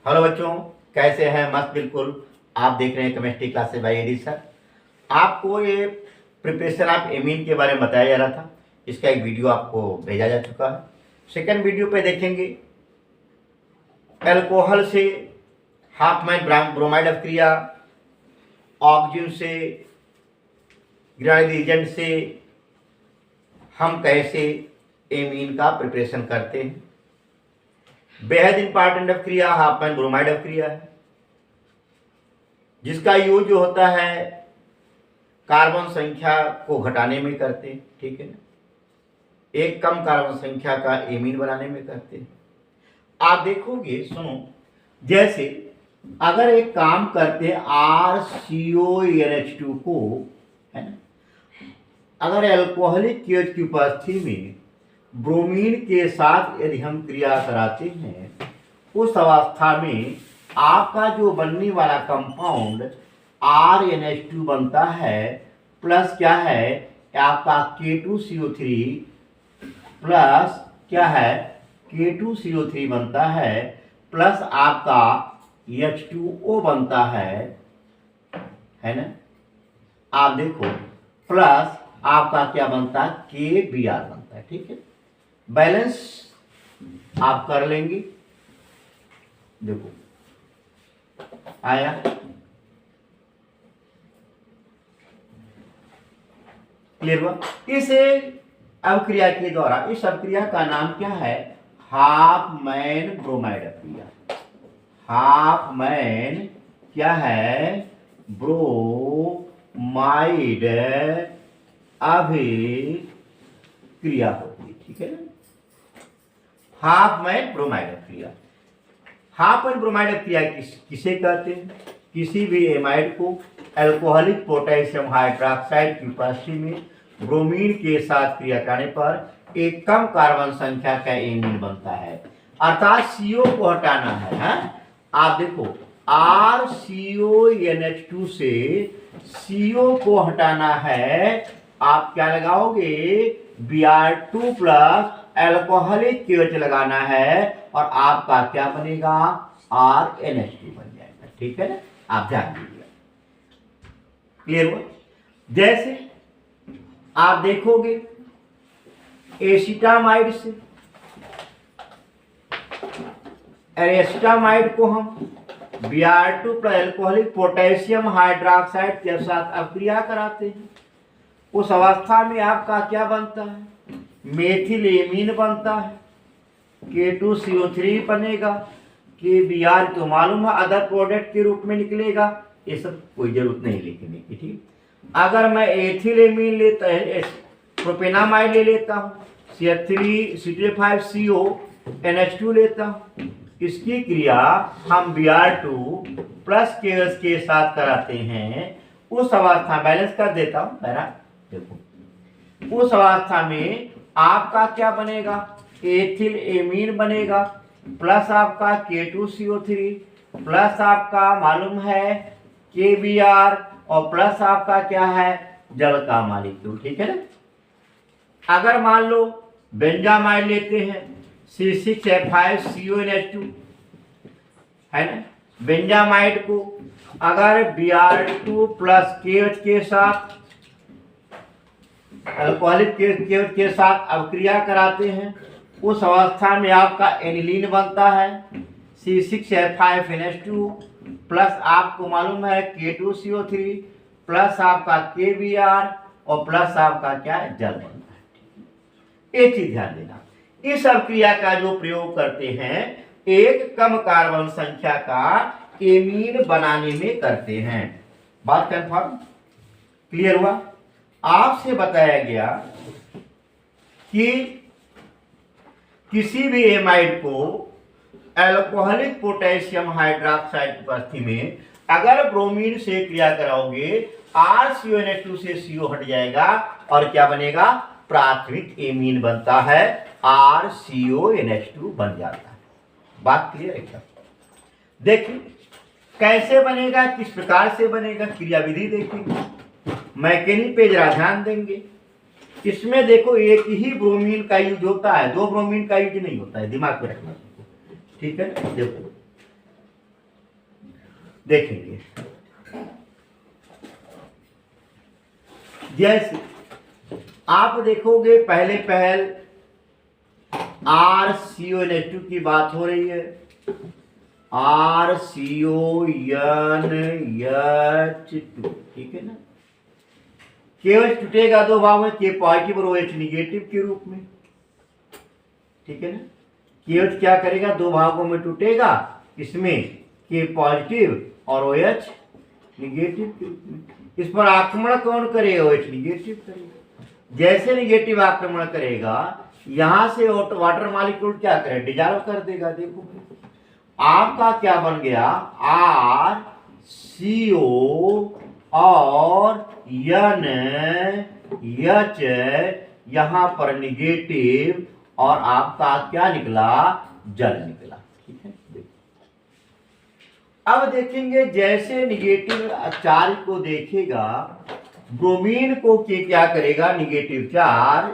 Hello बच्चों, कैसे हैं? मस्त बिल्कुल। आप देख रहे हैं chemistry classes by AD sir. आपको ये प्रिपरेशन ऑफ एमीन के बारे में बताया जा रहा था। इसका एक वीडियो आपको भेजा जा चुका है। सेकंड वीडियो पे देखेंगे अल्कोहल से हाफ मैन ब्रोमाइड अभिक्रिया, ऑक्सीजन से, ग्रेनाइड एजेंट से हम कैसे एमीन का प्रिपरेशन करते हैं। बेहद इंपॉर्टेंट अभिक्रिया हाफ मैन ब्रोमाइड अभिक्रिया है, जिसका यूज जो होता है कार्बन संख्या को घटाने में करते हैं। ठीक है ना, एक कम कार्बन संख्या का एमीन बनाने में करते हैं। आप देखोगे, सुनो, जैसे अगर एक काम करते हैं RCONH2 को, है ना, अगर अल्कोहलिक केज की उपस्थिति में ब्रोमीन के साथ यदि हम क्रिया कराते हैं, उस अवस्था में आपका जो बनने वाला कंपाउंड RNH2 बनता है, प्लस क्या है आपका K2CO3 प्लस क्या है K2CO3 बनता है, प्लस आपका H2O बनता है ना। आप देखो, प्लस आपका क्या बनता है KBr बनता है। ठीक है, बैलेंस आप कर लेंगे। देखो आया, क्लियर हुआ। इस अभिक्रिया के द्वारा, इस अभिक्रिया का नाम क्या है? हाफ मैन ब्रोमाइड अभिक्रिया। हाफ मैन क्या है? ब्रोमाइड अभिक्रिया होती है। ठीक है ना, हाफ मैन ब्रोमाइड अभिक्रिया। हाफ मैन ब्रोमाइड अभिक्रिया किसे कहते हैं? किसी भी एमाइड को अल्कोहलिक पोटेशियम हाइड्रोक्साइड की उपस्थिति में ब्रोमीन के साथ क्रिया करने पर एक कम कार्बन संख्या का एमीन बनता है, अर्थात CO को हटाना है। आप देखो, RCONH2 से CO को हटाना है। आप क्या लगाओगे? Br2 प्लस अल्कोहलिक KOH लगाना है, और आपका क्या बनेगा? RNH2 बन जाएगा। ठीक है ना, आप ध्यान दीजिए। क्लियर हुआ? जैसे आप देखोगे एसिटामाइड से, एसिटामाइड को हम Br2 plus alcoholic potassium hydroxide के साथ अभिक्रिया कराते हैं। उस अवस्था में आपका क्या बनता है? मेथिल एमीन बनता है, K2CO3 बनेगा, KBr तो मालूम है अदर प्रोडक्ट के रूप में निकलेगा। ये सब कोई जरूरत नहीं लिखने की। ठीक, अगर मैं एथिल एमीन लेता है, प्रोपेनामाइड ले लेता हूँ, CH3CH5CO NH2 लेता हूँ, इसकी क्रिया हम Br2 प्लस KOH के साथ कराते हैं। उस अवस्था बैलेंस कर देता हूँ मेरा। देखो, उस अवस्था में आपका क्या बनेगा? एथिल एमीन बनेगा, प्लस आपका K2CO3 प्लस आपका मालूम है KBr, और प्लस आपका क्या है? जल का मॉलिक्यूल। ठीक है ना। अगर मान लो बेंजामाइड लेते हैं, C6H5CONH2, है ना, बेंजामाइड को अगर Br2 प्लस KOH के साथ अल्कोहलिक KOH के साथ अभिक्रिया कराते हैं, उस अवस्था में आपका एनिलीन बनता है, C6H5NH2 प्लस आपको मालूम है K2CO3 प्लस आपका KBr, और प्लस आपका क्या है? जल बनता है। एक चीज ध्यान देना, इस अभिक्रिया का जो प्रयोग करते हैं एक कम कार्बन संख्या का एमीन बनाने में करते हैं। बात कंफर्म? क्लियर हुआ? आपसे बताया गया कि किसी भी एमाइड को अल्कोहलिक पोटेशियम हाइड्रोक्साइड की उपस्थिति में अगर ब्रोमीन से क्रिया कराओगे, RCONH2 से CO हट जाएगा, और क्या बनेगा? प्राथमिक एमीन बनता है, RCONH2 बन जाता है। बात क्लियर है क्या? देखिए कैसे बनेगा, किस प्रकार से बनेगा, क्रियाविधि देखेंगे। मैकेनिक पे जरा ध्यान देंगे। इसमें देखो एक ही ब्रोमीन का यूज होता है, दो ब्रोमीन का यूज नहीं होता है, दिमाग में रखना। ठीक है, देखो देखेंगे। जैसे आप देखोगे पहले पहल RCONH2 की बात हो रही है, RCONH2, ठीक है ना। KOH टूटेगा दो भाग में, K पॉजिटिव और OH निगेटिव के रूप में, ठीक है ना। KOH क्या करेगा, दो भागों में टूटेगा, इसमें K पॉजिटिव और OH निगेटिव के रूप में। इस पर आक्रमण कौन करेगा, OH निगेटिव करेगा। जैसे निगेटिव आक्रमण करेगा, यहां से वाटर मॉलिक्यूल क्या करे, डिजॉल्व कर देगा। देखो आपका क्या बन गया, RCO और NH यहां पर निगेटिव और आपका क्या निकला, जल निकला, ठीक है। अब देखेंगे जैसे निगेटिव चार्ज को देखेगा, ब्रोमीन को क्या करेगा, निगेटिव चार्ज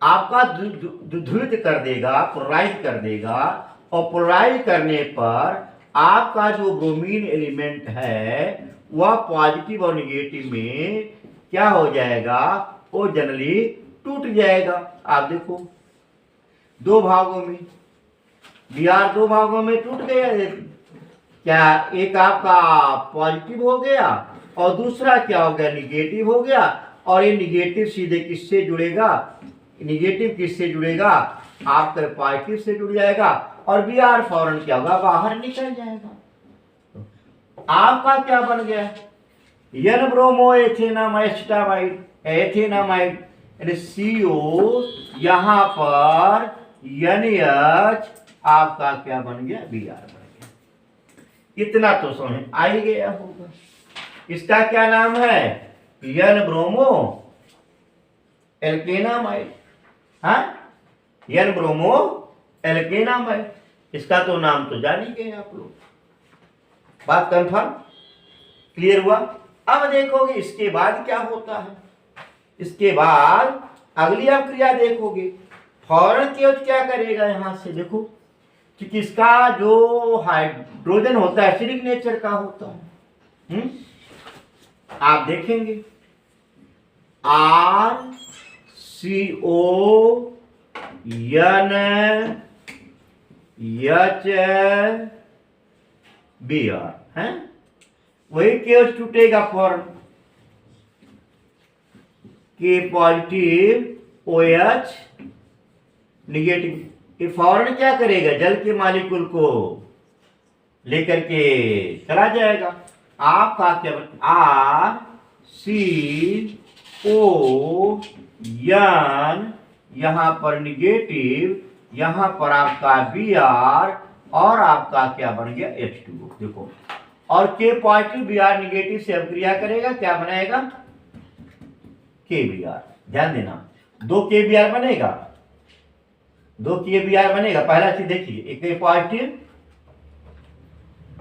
आपका ध्रुवित कर देगा, पोलराइज कर देगा, और पोलराइज करने पर आपका जो ब्रोमीन एलिमेंट है वह पॉजिटिव और निगेटिव में क्या हो जाएगा, वो जनरली टूट जाएगा। आप देखो दो भागों में, Br दो भागों में टूट गया। क्या एक आपका पॉजिटिव हो गया और दूसरा क्या हो गया, निगेटिव हो गया। और ये निगेटिव सीधे किससे जुड़ेगा, निगेटिव किससे जुड़ेगा, आपका पॉजिटिव से जुड़ जाएगा और Br फौरन क्या होगा, बाहर निकल जाएगा। आपका क्या बन गया, N ब्रोमो एथेनामाइड, एथेनामाइड CO, यहां पर NH आपका क्या बन गया, Br बन गया। इतना तो समझ आ ही गया होगा। इसका क्या नाम है, N ब्रोमो एल्केनामाइड, हाँ, N ब्रोमो एल्केनामाइड। इसका तो नाम तो जान ही गए आप लोग। बात कंफर्म, क्लियर हुआ। अब देखोगे इसके बाद क्या होता है। इसके बाद अगली आप क्रिया देखोगे, फौरन KOH क्या करेगा, यहां से देखो कि किसका जो हाइड्रोजन होता है एसिडिक नेचर का होता है। आप देखेंगे RCONHBr है, वही KOH टूटेगा form, K positive OH negative. ये फौरन क्या करेगा, जल के मॉलिक्यूल को लेकर के चला जाएगा। आपका क्या RCON, यहां पर निगेटिव, यहां पर आपका Br और आपका क्या बन गया, H2O। देखो, और K पॉजिटिव Br निगेटिव से अब क्रिया करेगा, क्या बनाएगा, KBr। ध्यान देना, दो KBr बनेगा, दो KBr बनेगा। पहला चीज देखिए, एक K पॉजिटिव,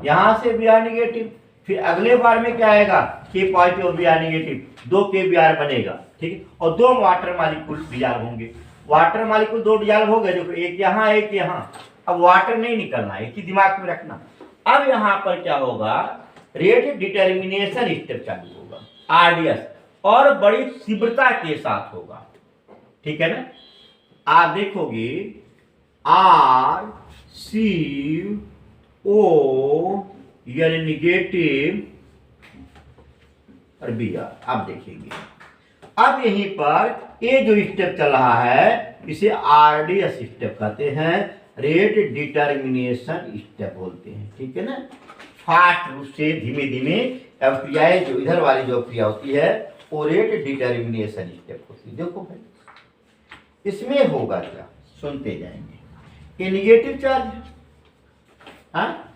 यहां से Br निगेटिव, फिर अगले बार में क्या आएगा, K पॉजिटिव और Br निगेटिव, दो KBr बनेगा, ठीक है। और दो वाटर मॉलिक्यूल डिजॉल्व होंगे। वाटर मॉलिक्यूल दो डिजॉल्व हो गए, देखो एक यहाँ एक यहाँ। अब वाटर नहीं निकलना, एक ही दिमाग में रखना। अब यहां पर क्या होगा, रेट डिटर्मिनेशन स्टेप चालू होगा, RDS, और बड़ी तीव्रता के साथ होगा, ठीक है ना। आप देखोगे RCO यानी निगेटिव और Br, आप देखेंगे। अब यहीं पर ये जो स्टेप चल रहा है इसे RDS स्टेप कहते हैं, रेट डिटर्मिनेशन स्टेप बोलते हैं, ठीक है ना। फास्ट रूप से धीमे धीमे अब क्रियाएं, जो इधर वाली जो क्रिया होती है वो रेट डिटर्मिनेशन स्टेप होती है। देखो भाई इसमें होगा क्या, सुनते जाएंगे। ये निगेटिव चार्ज, हाँ,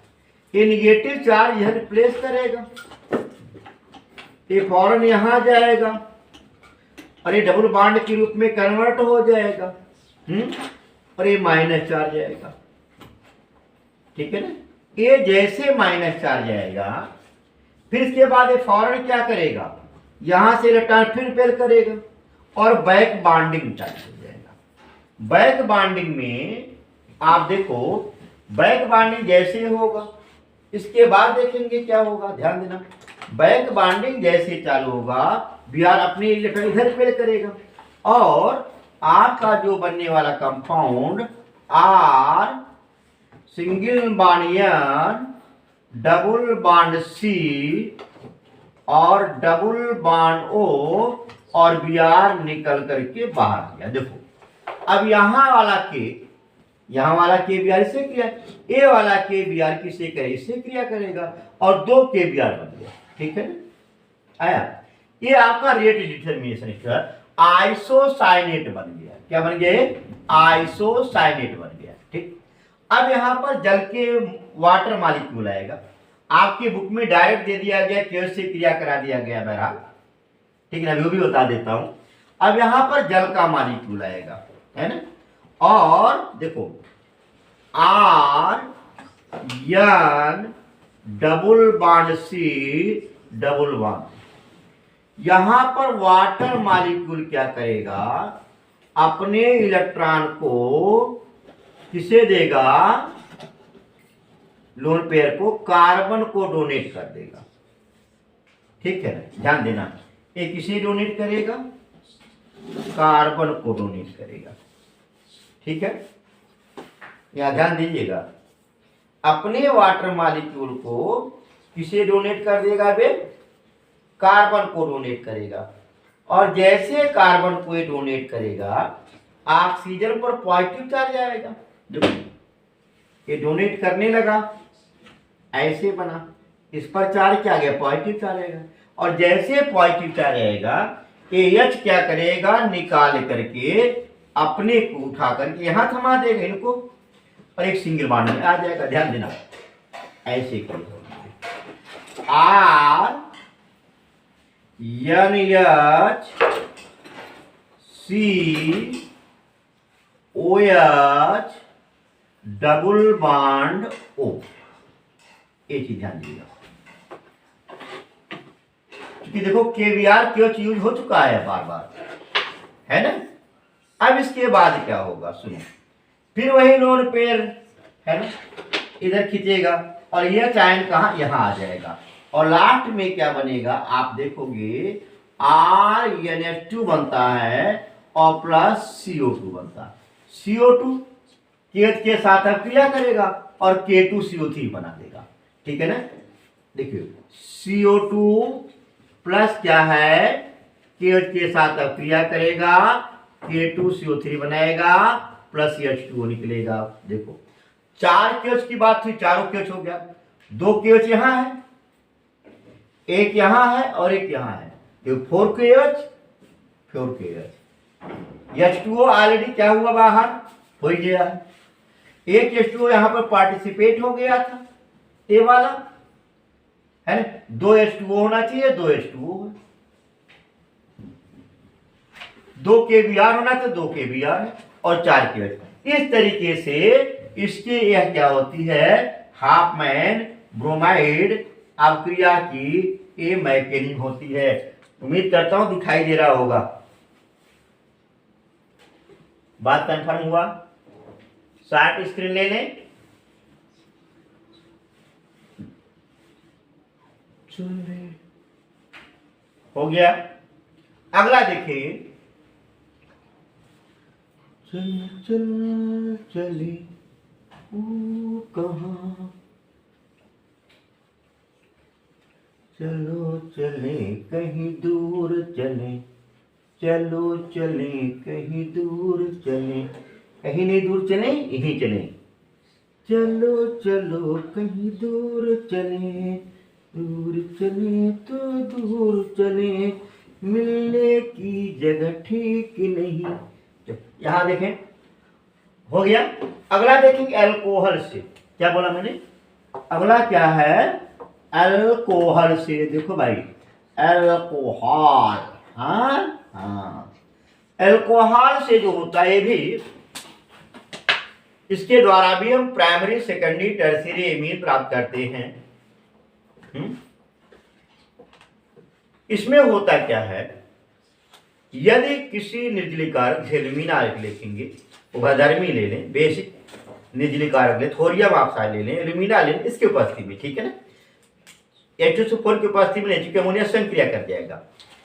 ये निगेटिव चार्ज यह रिप्लेस करेगा, ये फौरन यहां जाएगा और ये डबल बॉन्ड के रूप में कन्वर्ट हो जाएगा, और ये माइनस चार्ज आएगा, ठीक है ना। ये जैसे माइनस चार्ज आएगा, फिर इसके बाद ये फौरन क्या करेगा, यहां से इलेक्ट्रॉन फिर रिपेल करेगा और बैक बॉन्डिंग चार्ज हो जाएगा। बैक बॉन्डिंग में आप देखो, बैक बॉन्डिंग जैसे होगा इसके बाद देखेंगे क्या होगा, ध्यान देना। बैक बॉन्डिंग जैसे चालू होगा, Br अपने इलेक्ट्रॉन इधर पेल करेगा और आपका जो बनने वाला compound R single bond N double bond C और डबल बॉन्ड O और Br निकल करके बाहर गया। देखो अब यहाँ वाला के Br इससे क्रिया, ए वाला के Br किससे करे, इससे क्रिया करेगा और 2 के Br बन गया। ठीक है आया, ये आपका रेट डिटरमिनेशन आइसोसाइनेट बन गया। क्या बन गया, आइसोसाइनेट बन गया। ठीक, अब यहाँ पर जल के वाटर मॉलिक्यूल आएगा, आपके बुक में डायरेक्ट दे दिया गया, केवल से क्रिया करा दिया गया बहरहाल। ठीक है ना, वो भी बता देता हूं। अब यहाँ पर जल का मॉलिक्यूल आएगा, है ना, और देखो R N double bond C double bond, यहां पर वाटर मॉलिक्यूल क्या करेगा, अपने इलेक्ट्रॉन को किसे देगा, लोन पेयर को, कार्बन को डोनेट कर देगा। ठीक है ना, ध्यान देना, ये किसे डोनेट करेगा, कार्बन को डोनेट करेगा। ठीक है, यहां ध्यान दीजिएगा, अपने वाटर मॉलिक्यूल को किसे डोनेट कर देगा बे, कार्बन को डोनेट करेगा। और जैसे कार्बन को ये डोनेट करेगा, ऑक्सीजन पर पॉजिटिव चार्ज आएगा। देखो ये डोनेट करने लगा, ऐसे बना, इस पर चार्ज क्या आ गया, पॉजिटिव चार्ज आएगा। और जैसे पॉजिटिव चार्ज आएगा, एच क्या करेगा, निकाल करके अपने को उठा करके यहां थमा देगा इनको और एक सिंगल बॉन्ड में आ जाएगा। ध्यान देना, ऐसे करेगा, R NH C OH double bond O, एक चीज ध्यान दीजिएगा, क्योंकि देखो KBr क्यों यूज हो चुका है बार बार, है ना। अब इसके बाद क्या होगा, सुनो, फिर वही लोन पेयर है ना, इधर खींचेगा और यह चायन कहा, यहां आ जाएगा और लास्ट में क्या बनेगा, आप देखोगे RNH2 बनता है और प्लस CO2 बनता है। CO2 के साथ क्रिया करेगा और K2CO3 बना देगा। ठीक है ना, देखिए CO2 प्लस क्या है, के साथ क्रिया करेगा, K2CO3 बनाएगा प्लस H2O निकलेगा। देखो 4 KH की बात थी, चारों KH हो गया, 2 KH यहां है, एक यहां है और एक यहां है, तो 4 KH 4 KH। H2O ऑलरेडी क्या हुआ, बाहर हो गया है, एक H2O यहां पर पार्टिसिपेट हो गया था, ये वाला है ना, 2 H2O होना चाहिए, 2 H2O है, 2 KBr होना तो 2 KBr है और 4 KH। इस तरीके से इसके यह क्या होती है, हाफमैन ब्रोमाइड अवक्रिया की ये मैकेनिज्म होती है। उम्मीद करता हूं दिखाई दे रहा होगा, बात कंफर्म हुआ। शार्ट स्क्रीन ले लें, हो गया। अगला देखिए, चल चल चले वो कहाँ, चलो चले कहीं दूर चले, चलो चले कहीं दूर चले, कहीं नहीं दूर चले, यहीं चले, चलो चलो कहीं दूर चले, दूर चले तो दूर चले, मिलने की जगह ठीक नहीं। यहां देखें, हो गया। अगला देखेंगे अल्कोहल से, क्या बोला मैंने, अगला क्या है, अल्कोहल से। देखो भाई, अल्कोहल, हाँ हाँ, अल्कोहल से जो होता है, ये भी इसके द्वारा भी हम प्राइमरी सेकेंडरी टर्शियरी एमीन प्राप्त करते हैं। इसमें होता क्या है, यदि किसी निर्जलीकार झेलमीना लिखेंगे, उभयधर्मी ले लें, बेसिक निर्जली कारक ले, थोरियम ऑक्साइड ले लें, एल्यूमिना ले लें, इसकी उपस्थिति में, ठीक है ना, H2SO4 की उपस्थिति में H2 अमोनिया संक्रिया कर जाएगा।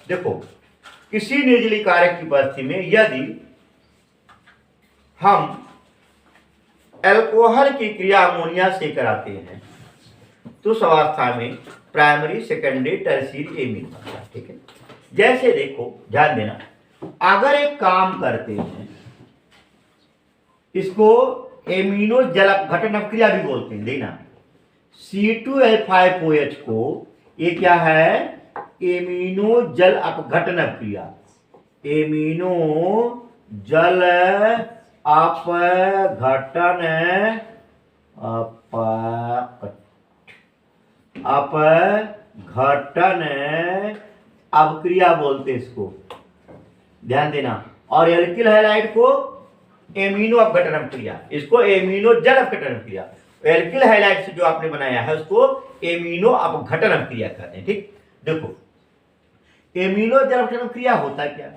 देखो किसी निर्जली कारक की उपस्थिति में यदि हम अल्कोहल की क्रिया अमोनिया से कराते हैं तो उस अवस्था में प्राइमरी, सेकेंडरी, टर्शियरी एमीन बनता है, ठीक है। जैसे देखो ध्यान देना, अगर एक काम करते हैं, इसको एमिनो जल अपघटन अपक्रिया भी बोलते हैं, देखना C2H5OH को ये क्या है, एमिनो जल अपघटन अपक्रिया, एमिनो जल अपघटन अपघटन अपक्रिया बोलते इसको, ध्यान देना। और एल्किल हैलाइड को एमिनो अपघटन अपक्रिया, इसको एमिनो जल अपघटन अपक्रिया, एल्किल हैलाइड से जो आपने बनाया है उसको एमिनो अपघटन अपक्रिया कहते हैं, ठीक। देखो एमिनो जल अपघटन अपक्रिया होता क्या,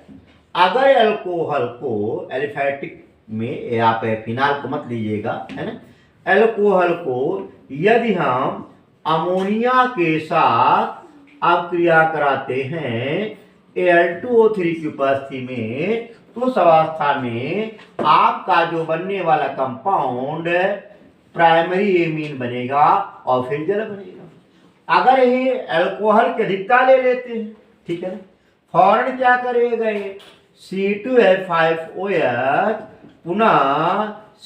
अगर अल्कोहल को एलिफैटिक में, आप फिनाल को मत लीजिएगा, है ना, अल्कोहल को यदि हम अमोनिया के साथ अपक्रिया कराते हैं Al2O3 की उपस्थिति में, तो उस अवस्था में आपका जो बनने वाला कंपाउंड प्राइमरी एमीन बनेगा और फिर जल बनेगा। अगर ये अल्कोहल की अधिकता ले लेते हैं, ठीक है ना, फौरन क्या करेगा ये C2H5OH पुनः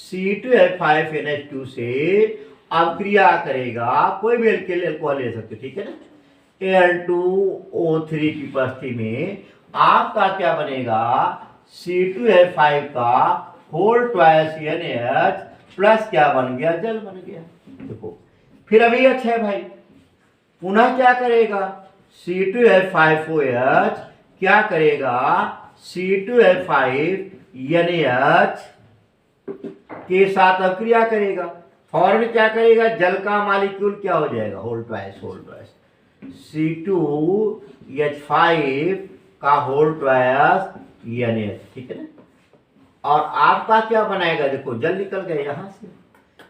C2H5NH2 से अपक्रिया करेगा, कोई भी अल्कोहल ले सकते, ठीक है ना, Al2O3 की उपस्थिति में आपका क्या बनेगा, C2H5 का होल ट्वाइस NH प्लस क्या बन गया, जल बन गया। देखो फिर अभी अच्छा है भाई, पुनः क्या करेगा, C2H5OH क्या करेगा, C2H5NH के साथ अपक्रिया करेगा, फौरन क्या करेगा, जल का मालिक्यूल क्या हो जाएगा, होल ट्वाइस C2H5 का होल ट्वाइस NH, ठीक है ना। और आपका क्या बनाएगा, देखो जल निकल गया यहां से,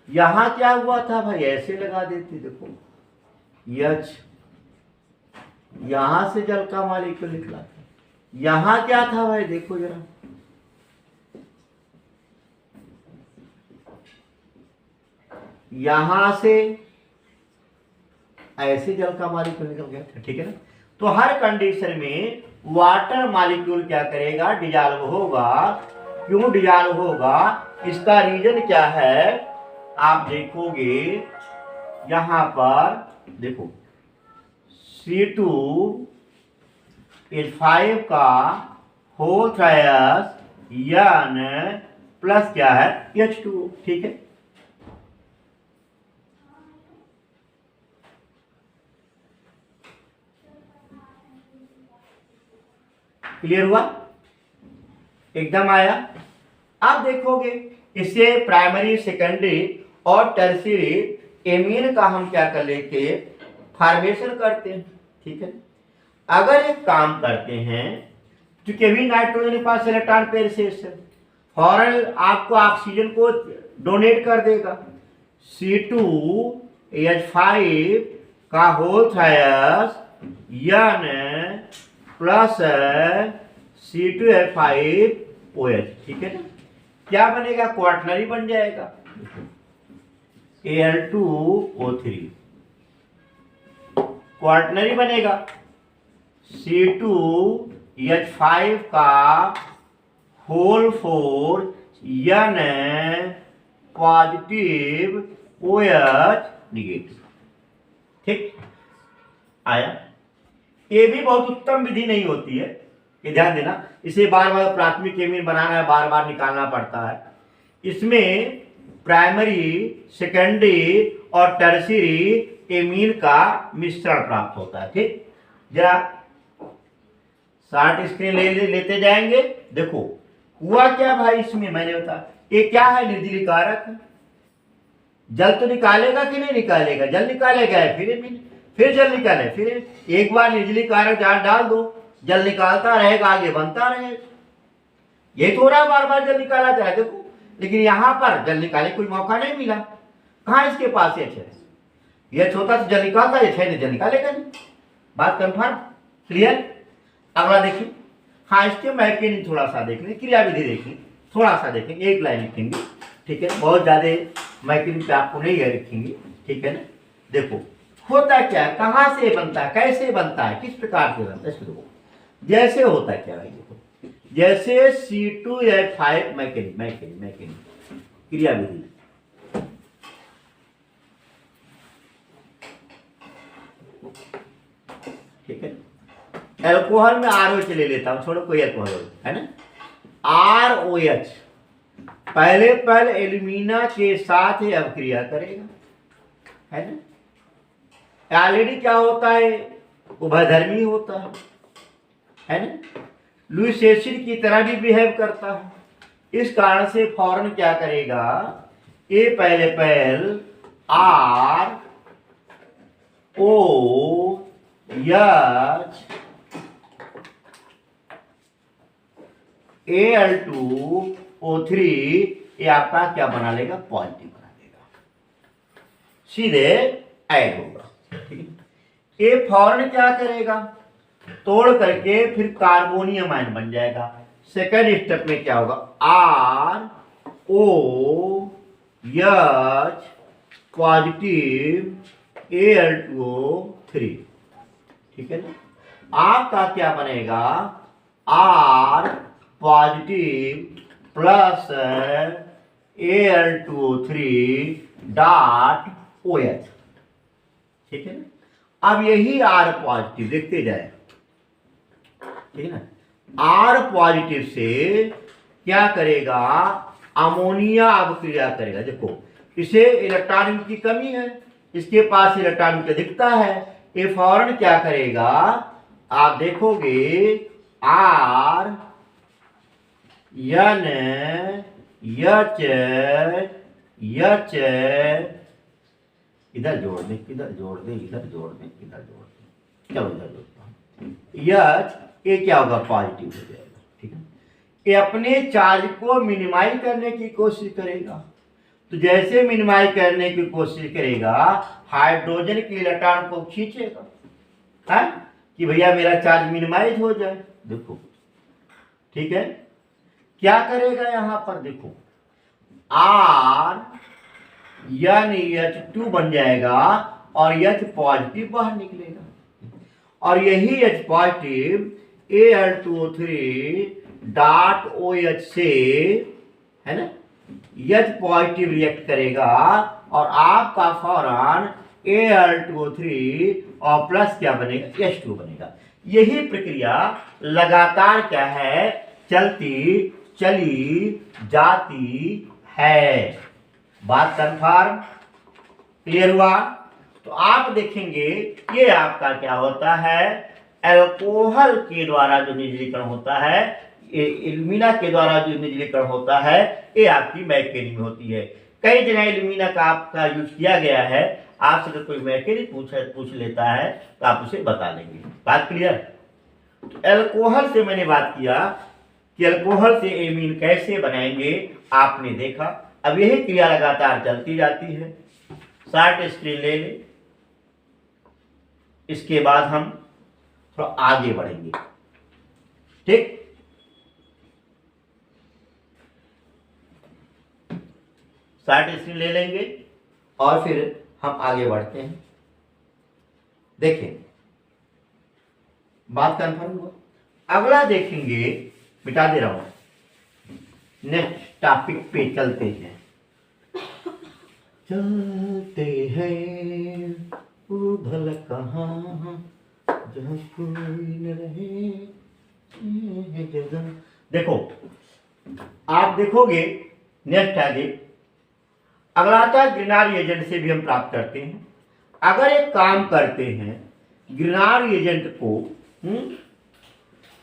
यहां क्या हुआ था भाई, ऐसे लगा देते, देखो H, यहां से जल का मॉलिक्यूल निकला था, यहां क्या था भाई, देखो जरा, यहां से ऐसे जल का मॉलिक्यूल निकल गया था, ठीक है ना। तो हर कंडीशन में वाटर मॉलिक्यूल क्या करेगा, डिजॉल्व होगा। क्यों डिजॉल्व होगा, इसका रीजन क्या है, आप देखोगे यहां पर, देखो C2H5 का होल ट्रायस N प्लस क्या है, H2, ठीक है। क्लियर हुआ, एकदम आया। अब देखोगे इससे प्राइमरी, सेकेंडरी और टर्शियरी एमीन का हम क्या कर लेते, फॉर्मेशन करते हैं, ठीक है। अगर एक काम करते हैं, क्योंकि अभी नाइट्रोजन के पास इलेक्ट्रॉन पेयर शेष है, फौरन आपको ऑक्सीजन को डोनेट कर देगा, C2H5 का होल ट्रायस N प्लस C2H5OH, ठीक है ना। क्या बनेगा, क्वार्टनरी बन जाएगा, Al2O3 क्वार्टनरी बनेगा, C2H5 का whole 4 N positive OH negative, ठीक आया। ये भी बहुत उत्तम विधि नहीं होती है, ये ध्यान देना, इसे बार बार प्राथमिक एमीन बनाना है, बार बार निकालना पड़ता है। इसमें प्राइमरी, सेकेंडरी और टर्शियरी एमीन का मिश्रण प्राप्त होता है, ठीक। जरा शार्ट स्क्रीन लेते जाएंगे। देखो हुआ क्या भाई, इसमें मैंने बताया ये क्या है, निर्जली कारक, जल तो निकालेगा कि नहीं निकालेगा, जल निकालेगा, फिर जल निकाले, फिर एक बार निर्जली कारक जहां डाल दो, जल निकालता रहेगा, आगे बनता रहेगा। ये थोड़ा बार बार जल निकाला जाए, देखो लेकिन यहां पर जल निकाले कोई मौका नहीं मिला। कहां इसके पास एच है, एच होता तो जल निकालता, एच है नहीं, जल निकालेगा नहीं। बात कंफर्म, क्लियर। अगला देखिए, हाँ इसके मैकेनिज्म थोड़ा सा देख लें, क्रियाविधि देखें, थोड़ा सा देखेंगे, एक लाइन लिखेंगे, ठीक है, बहुत ज्यादा मैकेनिज्म पे आपको नहीं लिखेंगे, ठीक है ना। देखो होता क्या है, कहाँ से बनता है, कैसे बनता है, किस प्रकार से बनता है, देखो जैसे होता क्या है, देखो जैसे C2H5 मैकेनिज्म क्रियाविधि, ठीक है। एल्कोहल में ROH ले लेता हूं, छोड़ो कोई एल्कोहल है ना, ROH पहले एल्यूमिना के साथ ही अभिक्रिया करेगा, है ना। ऑलरेडी क्या होता है, उभयधर्मी होता है ना, लुईस एसिड की तरह भी बिहेव करता है। इस कारण से फौरन क्या करेगा, ये पहले ROH Al2O3 ये आपका क्या बना लेगा, पॉजिटिव बना देगा, सीधे ऐड होगा, ठीक है। ये फौरन क्या करेगा, तोड़ करके फिर कार्बोनियम आयन बन जाएगा। सेकेंड स्टेप में क्या होगा, ROH पॉजिटिव Al2O3, ठीक है ना। आपका क्या बनेगा, R positive plus Al2O3 dot OH, ठीक है ना। अब यही R पॉजिटिव देखते जाए, ठीक है ना। R पॉजिटिव से क्या करेगा, अमोनिया अभिक्रिया करेगा। देखो इसे इलेक्ट्रॉन की कमी है, इसके पास इलेक्ट्रॉन दिखता है, ये फौरन क्या करेगा, आप देखोगे R N H H इधर जोड़ दें, इधर जोड़ दें, इधर जोड़ दें, इधर जोड़ दें, चलो इधर जोड़ता हूं, ये क्या होगा, पॉजिटिव हो जाएगा, ठीक है। ये अपने चार्ज को मिनिमाइज करने की कोशिश करेगा, तो जैसे मिनिमाइज करने की कोशिश करेगा, हाइड्रोजन के इलेक्ट्रॉन को खींचेगा, है कि भैया मेरा चार्ज मिनिमाइज हो जाए। देखो ठीक है, क्या करेगा यहां पर, देखो RNH2 बन जाएगा और H पॉजिटिव बाहर निकलेगा, और यही H positive Al2O3 dot OH से, है ना, H पॉजिटिव रिएक्ट करेगा और आपका फौरन Al2O3 और प्लस क्या बनेगा, H2 बनेगा। यही प्रक्रिया लगातार क्या है, चलती चली जाती है। बात कन्फर्म, क्लियर हुआ। तो आप देखेंगे ये आपका क्या होता है, अल्कोहल के द्वारा जो निर्जलीकरण होता है, एल्यूमिना के द्वारा जो निर्जलीकरण होता है, ये आपकी मैकेनिज्म होती है। कई जगह एल्यूमिना का आपका यूज किया गया है, आपसे अगर कोई मैकेनिज्म पूछ लेता है तो आप उसे बता देंगे। बात क्लियर। तो अल्कोहल से मैंने बात किया कि अल्कोहल से एमीन कैसे बनाएंगे, आपने देखा। अब यही क्रिया लगातार चलती जाती है। शार्ट स्क्रीन ले ले, इसके बाद हम थोड़ा आगे बढ़ेंगे, ठीक। शार्ट स्क्रीन ले लेंगे और फिर हम आगे बढ़ते हैं। देखिए बात कंफर्म हुआ। अगला देखेंगे, मिटा दे रहा हूं, नेक्स्ट टॉपिक पे चलते हैं। चलते हैं उधर कहाँ जहाँ कोई न रहे जगह। देखो आप देखोगे नेक्स्ट आगे अगला आता है ग्रिनार एजेंट से भी हम प्राप्त करते हैं। अगर एक काम करते हैं, ग्रिनार एजेंट को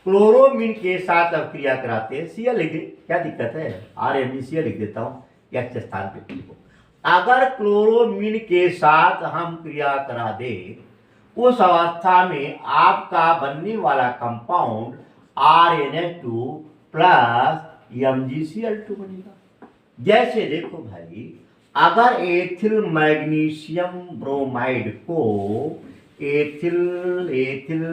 क्लोरोमीन के साथ अभिक्रिया कराते हैं, Cl लिख दे, क्या दिक्कत है, RMgCl लिख देता हूं X स्थान पे। अगर क्लोरोमीन के साथ हम क्रिया करा दे, उस अवस्था में आपका बनने वाला कंपाउंड RNH2 प्लस MgCl2 बनेगा। जैसे देखो भाई, अगर एथिल मैग्नीशियम ब्रोमाइड को ethyl ethyl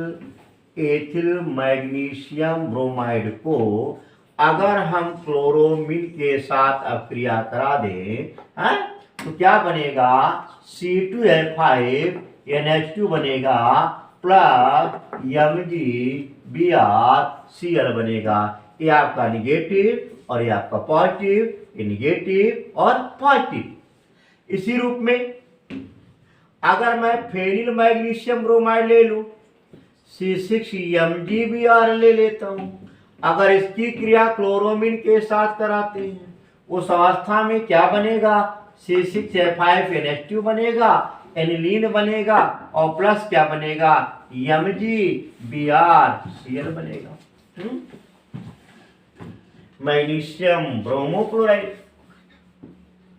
ethyl magnesium bromide को अगर हम क्लोरोमीन के साथ अपक्रिया करा दें, हाँ, तो क्या बनेगा? C2H5NH2 बनेगा प्लस MgBrCl बनेगा। ये आपका निगेटिव और ये आपका पॉजिटिव, ये निगेटिव और पॉजिटिव। इसी रूप में अगर मैं फेनिल मैग्नीशियम ब्रोमाइड ले लूं, C6MgBr ले लेता हूं, अगर इसकी क्रिया क्लोरोमीन के साथ कराते हैं, उस अवस्था में क्या बनेगा? C6H5NH2 बनेगा, एनिलीन बनेगा और प्लस क्या बनेगा? MgBrCl बनेगा। मैग्नीशियम ब्रोमोक्लोराइड,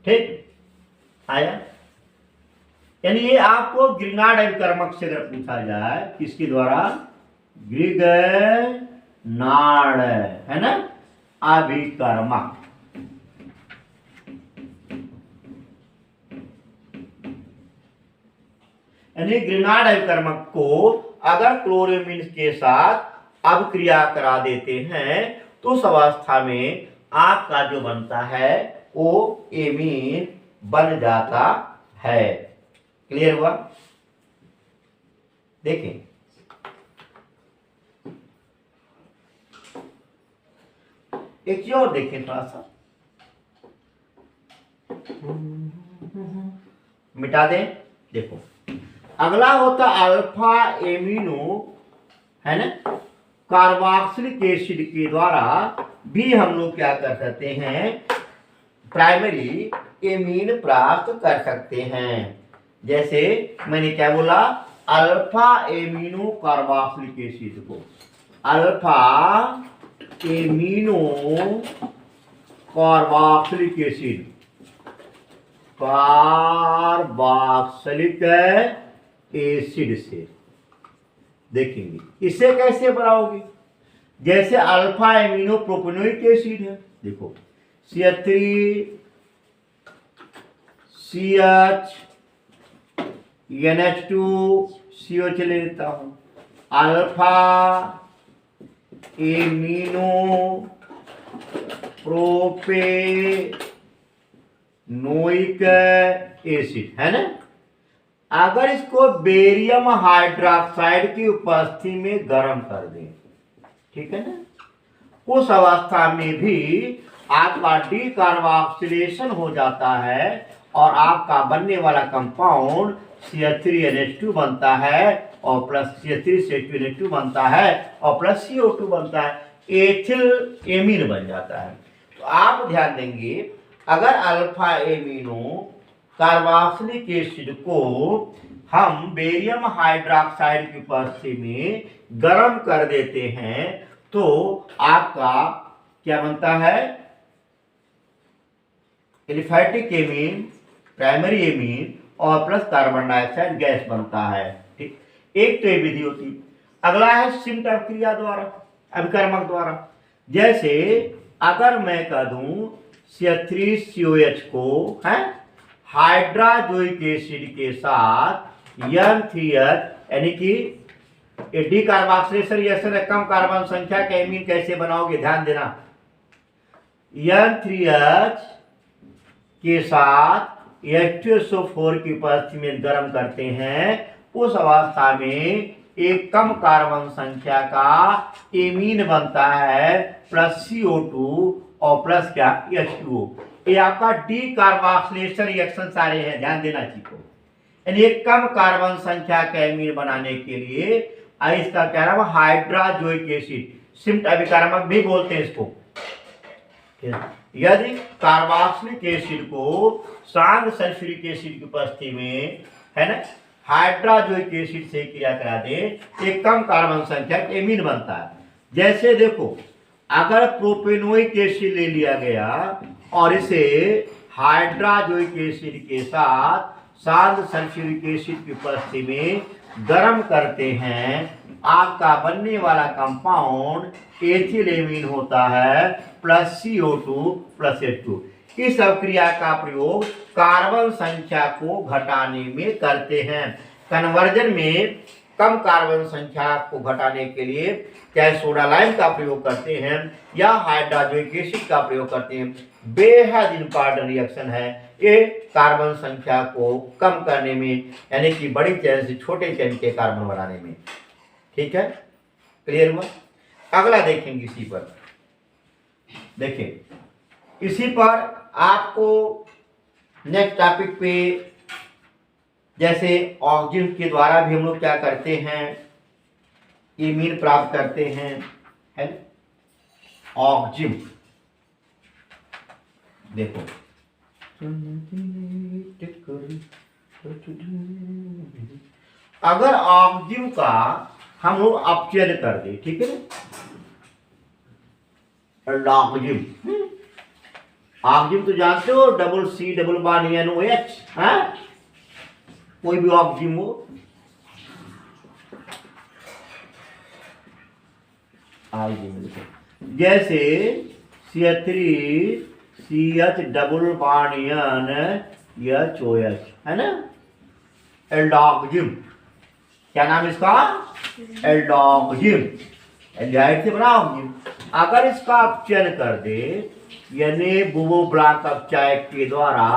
ठीक आया। यानी ये आपको ग्रिनार्ड अभिकर्मक से अगर पूछा जाए, किसके द्वारा? ग्रिगनार्ड, है ना, अभिकर्मक। यानी ग्रिनार्ड अभिकर्मक को अगर क्लोरोमीन के साथ अपक्रिया करा देते हैं तो उस अवस्था में आपका जो बनता है वो एमीन बन जाता है। क्लियर हुआ? देखें, एक चीज और देखें थोड़ा सा, मिटा दें। देखो, अगला होता अल्फा एमिनो, है ना, कार्बोक्सिलिक एसिड के द्वारा भी हम लोग क्या कर सकते हैं? प्राइमरी एमीन प्राप्त कर सकते हैं। जैसे मैंने क्या बोला? अल्फा एमिनो कार्बोक्सिलिक एसिड को alpha amino carboxylic acid, carboxylic acid से देखेंगे। इसे कैसे बनाओगे? जैसे अल्फा एमिनो प्रोपेनोइक एसिड है, देखो CH3CH NH2CO ले लेता हूं, अल्फा एमिनो प्रोपेनोइक एसिड, है ना। अगर इसको बेरियम हाइड्रोक्साइड की उपस्थिति में गर्म कर दें, ठीक है ना, उस अवस्था में भी आपका डीकार्बोक्सिलेशन हो जाता है और आपका बनने वाला कंपाउंड CH3NH2 बनता है और प्लस CH3CH2NH2 बनता है और प्लस CO2 बनता है, एथिल एमीन बन जाता है। तो आप ध्यान देंगे, अगर अल्फा एमिनो कार्बोक्सिलिक एसिड को हम बेरियम हाइड्रोक्साइड की उपस्थिति में गर्म कर देते हैं तो आपका क्या बनता है? एलिफैटिक एमीन, प्राइमरी एमीन और प्लस कार्बन डाइऑक्साइड गैस बनता है। ठीक, एक तो ये विधि होती। अगला है सिम्ट अपक्रिया द्वारा, अभिकर्मक द्वारा। जैसे अगर मैं कह दूं CH3COH को है हाइड्रोजोइक एसिड के साथ N3H, यानी कि डीकार्बोक्सिलेशन रिएक्शन है, कम कार्बन संख्या के एमीन कैसे बनाओगे? ध्यान देना, N3H के साथ H2SO4 की उपस्थिति में गर्म करते हैं, उस अवस्था में एक कम कार्बन संख्या का एमीन बनता है प्लस CO2 और प्लस क्या? H2O। ये आपका डीकार्बोक्सिलेशन रिएक्शन सारे हैं, ध्यान देना चीज को। यानी एक कम कार्बन संख्या का एमीन बनाने के लिए इसका क्या नाम? हाइड्रोजोइक एसिड, सिम्ट अभिकर्मक भी बोलते हैं इसको। यदि कार्बोक्सिलिक एसिड को शांत सल्फ्यूरिक एसिड की उपस्थिति में, है ना, हाइड्रोजोइक एसिड से क्रिया करा दे, एक कम कार्बन संख्या एमीन बनता है। जैसे देखो, अगर प्रोपेनोइक एसिड ले लिया गया और इसे हाइड्रोजोइक एसिड के साथ शांत सल्फ्यूरिक एसिड की उपस्थिति में गर्म करते हैं, आपका बनने वाला कंपाउंड एथिल एमीन होता है प्लस CO2 प्लस H2। इस अवक्रिया का प्रयोग कार्बन संख्या को घटाने में करते हैं। कन्वर्जन में कम कार्बन संख्या को घटाने के लिए चाहे सोडा लाइम का प्रयोग करते हैं या हाइड्रोक्लोरिक एसिड का प्रयोग करते हैं, बेहद इंपॉर्टेंट रिएक्शन है ये कार्बन संख्या को कम करने में, यानी कि बड़ी चेन से छोटे चेन के कार्बन बनाने में। ठीक है, क्लियर हुआ। अगला देखेंगे इसी पर। देखिए इसी पर आपको नेक्स्ट टॉपिक पे, जैसे ऑक्सीजन के द्वारा भी हम लोग क्या करते हैं, इमीन प्राप्त करते हैं, है ऑक्सीजन। देखो अगर ऑक्सीजन का हम लोग अपचयन कर दे, ठीक है ना, ऑक्सीजन ऑक्सीजन तो जानते हो, double C double bond NOH, कोई भी ऑक्सीजन हो, जैसे CH3CH डबल बॉन्ड NHOH, है ना, एल्डोक्सिन। क्या नाम इसका, एल्डोक्सिन, एल्डिहाइड से बना ऑक्सीजन। अगर इसका अपचयन कर दे, यानी बुबोब्लास्ट अपचायक के द्वारा,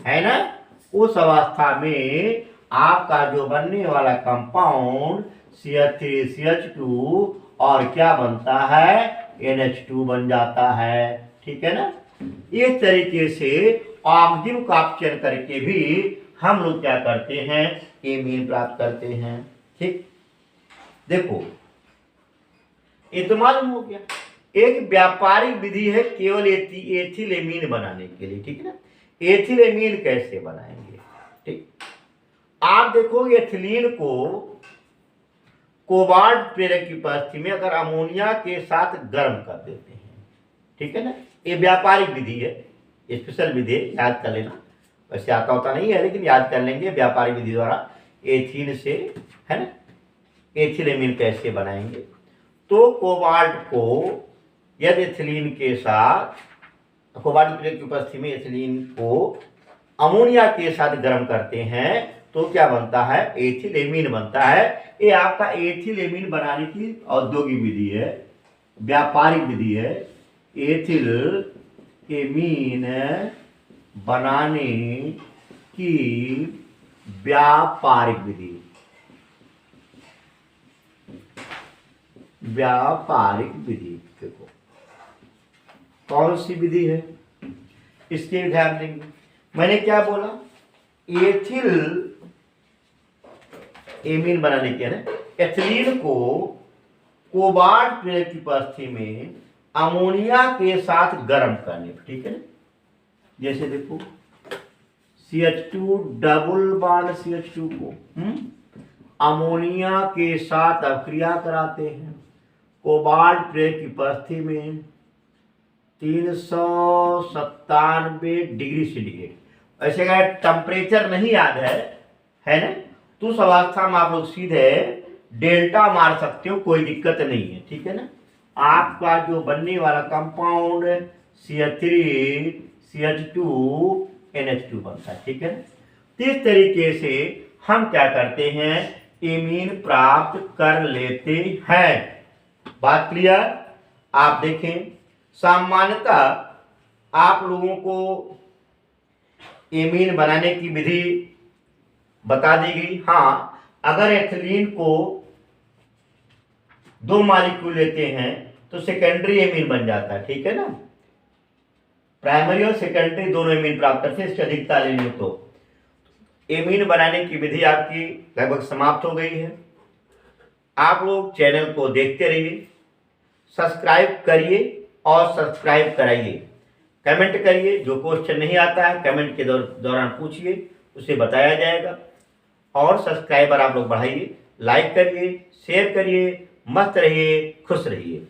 है ना, उस अवस्था में आपका जो बनने वाला कंपाउंड CH3CH2 और क्या बनता है, NH2 बन जाता है। ठीक है ना, इस तरीके से ऑक्सीजन का अपचयन करके भी हम लोग क्या करते हैं, एमीन प्राप्त करते हैं। ठीक, देखो ये तो मालूम हो गया। एक व्यापारिक विधि है केवल एथिलेमीन बनाने के लिए। ठीक है ना, एथिलेमीन कैसे बनाएंगे। ठीक, आप देखो एथिलीन को कोबाल्ट प्रेरक की उपस्थिति में अगर अमोनिया के साथ गर्म कर देते हैं, ठीक है ना, ये व्यापारिक विधि है, स्पेशल विधि है, याद कर लेना। वैसे आता होता नहीं है लेकिन याद कर लेंगे, व्यापारिक विधि द्वारा एथीन से, है ना, एथिलेमीन कैसे बनाएंगे। तो कोबाल्ट को यदि एथिलीन के साथ, कोबाल्ट की उपस्थिति में एथिलीन को अमोनिया के साथ गर्म करते हैं तो क्या बनता है, एथिलेमीन बनता है। ये आपका एथिलेमीन बनाने की औद्योगिक विधि है, व्यापारिक विधि है। एथिलेमीन बनाने की व्यापारिक विधि, व्यापारिक विधि। देखो कौन सी विधि है, इसके ध्यान देंगे। मैंने क्या बोला, एथिल एमीन बनाने के ना, एथिलीन को कोबाल्ट प्रेरक की उपस्थिति में अमोनिया के साथ गर्म करने। ठीक है ना, जैसे देखो CH2 डबल बॉन्ड CH2 को अमोनिया के साथ अभिक्रिया कराते हैं कोबाल्ट प्रेरक की उपस्थिति में 397 डिग्री सेंटीग्रेड। ऐसे अगर टेम्परेचर नहीं याद है ना, तो उस अवस्था में आप लोग सीधे डेल्टा मार सकते हो, कोई दिक्कत नहीं है। ठीक है ना, आपका जो बनने वाला कंपाउंड CH3CH2 NH2 बनता है। ठीक है ना, इस तरीके से हम क्या करते हैं, एमीन प्राप्त कर लेते हैं। बात क्लियर। आप देखें सामान्यतः आप लोगों को एमीन बनाने की विधि बता दी गई। हाँ, अगर एथिलीन को 2 मॉलिक्यूल लेते हैं तो सेकेंडरी एमीन बन जाता है। ठीक है ना, प्राइमरी और सेकेंडरी दोनों एमीन प्राप्त करते हैं। इसकी अधिकता लेंगे तो एमीन बनाने की विधि आपकी लगभग समाप्त हो गई है। आप लोग चैनल को देखते रहिए, सब्सक्राइब करिए और सब्सक्राइब कराइए, कमेंट करिए। जो क्वेश्चन नहीं आता है कमेंट के दौरान पूछिए, उसे बताया जाएगा। और सब्सक्राइबर आप लोग बढ़ाइए, लाइक करिए, शेयर करिए। मस्त रहिए, खुश रहिए।